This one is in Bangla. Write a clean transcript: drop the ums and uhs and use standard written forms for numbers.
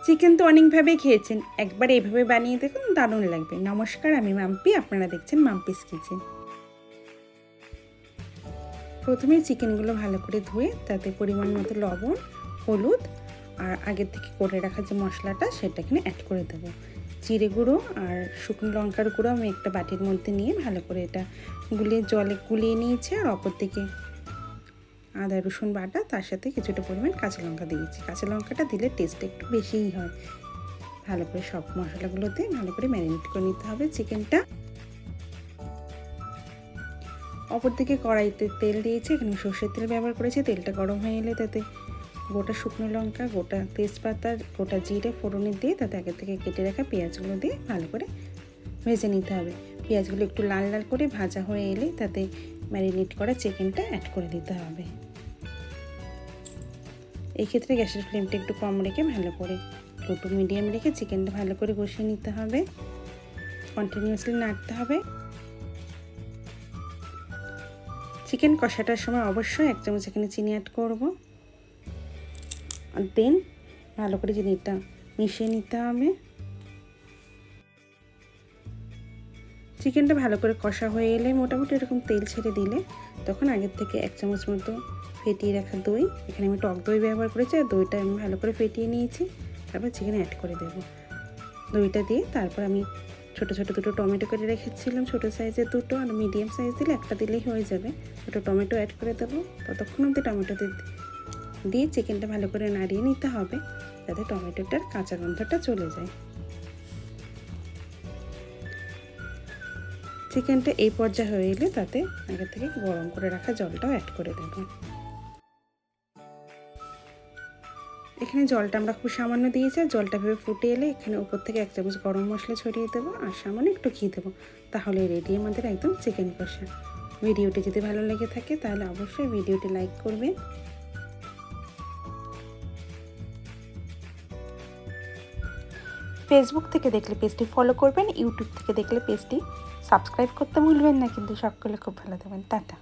চিকেন তো অনেকভাবেই খেয়েছেন, একবার এইভাবে বানিয়ে দেখুন, দারুণ লাগবে। নমস্কার, আমি মাম্পি, আপনারা দেখছেন মাম্পিস কিচেন। প্রথমে চিকেনগুলো ভালো করে ধুয়ে তাতে পরিমাণ মতো লবণ, হলুদ আর আগের থেকে করে রাখা যে মশলাটা সেটা এখানে অ্যাড করে দেবো। জিরে গুঁড়ো আর শুকনো লঙ্কার গুঁড়ো আমি একটা বাটির মধ্যে নিয়ে ভালো করে এটা জলে গুলিয়ে নিয়েছি। আর অপর দিকে আদা রসুন বাটা, তার সাথে কিছুটা পরিমাণ কাঁচা লঙ্কা দিয়েছি। কাঁচা লঙ্কাটা দিলে টেস্ট একটু বেশিই হয়। ভালো করে সব মশলাগুলো দিয়ে ভালো করে ম্যারিনেট করে নিতে হবে চিকেনটা। অপর দিকে কড়াইতে তেল দিয়েছি, এখানে সর্ষের তেল ব্যবহার করেছি। তেলটা গরম হয়ে এলে তাতে গোটা শুকনো লঙ্কা, গোটা তেজপাতা, গোটা জিরে ফোড়নে দিয়ে তাতে আগে থেকে কেটে রাখা পেঁয়াজগুলো দিয়ে ভালো করে ভেজে নিতে হবে। পেঁয়াজগুলো একটু লাল লাল করে ভাজা হয়ে এলে তাতে ম্যারিনেট করা চিকেনটা অ্যাড করে দিতে হবে। এই ক্ষেত্রে গ্যাসের ফ্লেমটা একটু কম রেখে ভালো করে লো টু মিডিয়াম রেখে চিকেনটা ভালো করে কষিয়ে নিতে হবে। কন্টিনিউয়াসলি নাড়তে হবে। চিকেন কষাটার সময় অবশ্যই 1 চামচ এখানে চিনি অ্যাড করব। আর দেন ভালো করে চিনিটা মিশিয়ে নিতে হবে। চিকেনটা ভালো করে কষা হয়ে এলে মোটামুটি এরকম তেল ছেড়ে দিলে তখন আগের থেকে 1 চামচ মতো ফেটিয়ে রাখা দই, এখানে আমি টক দই ব্যবহার করেছি, আর দইটা আমি ভালো করে ফেটিয়ে নিয়েছি। তারপর চিকেনে অ্যাড করে দেব দইটা দিয়ে। তারপর আমি ছোটো ছোটো দুটো টমেটো কেটে রেখেছিলাম, ছোটো সাইজের দুটো, আর মিডিয়াম সাইজ দিলে একটা দিলেই হয়ে যাবে। ছোটো টমেটো অ্যাড করে দেবো। ততক্ষণ অবধি টমেটোতে দিয়ে চিকেনটা ভালো করে নাড়িয়ে নিতে হবে যাতে টমেটোটার কাঁচা গন্ধটা চলে যায়। চিকেনটা এই পর্যায়ে হয়ে এলে তাতে আগে থেকে গরম করে রাখা জলটাও অ্যাড করে দেব। এখানে জলটা আমরা খুব সামান্য দিয়েছি। আর জলটা ভেবে ফুটে এলে এখানে উপর থেকে 1 চামচ গরম মশলা ছড়িয়ে দেবো আর সামান্য একটু ঘি দেবো। তাহলে রেডি আমাদের একদম চিকেন কষা। ভিডিওটি যদি ভালো লেগে থাকে তাহলে অবশ্যই ভিডিওটি লাইক করবেন। ফেসবুক থেকে দেখলে পেজটি ফলো করবেন, ইউটিউব থেকে দেখলে পেজটি সাবস্ক্রাইব করতে ভুলবেন না। কিন্তু সকলে খুব ভালো থাকবেন। টাটা।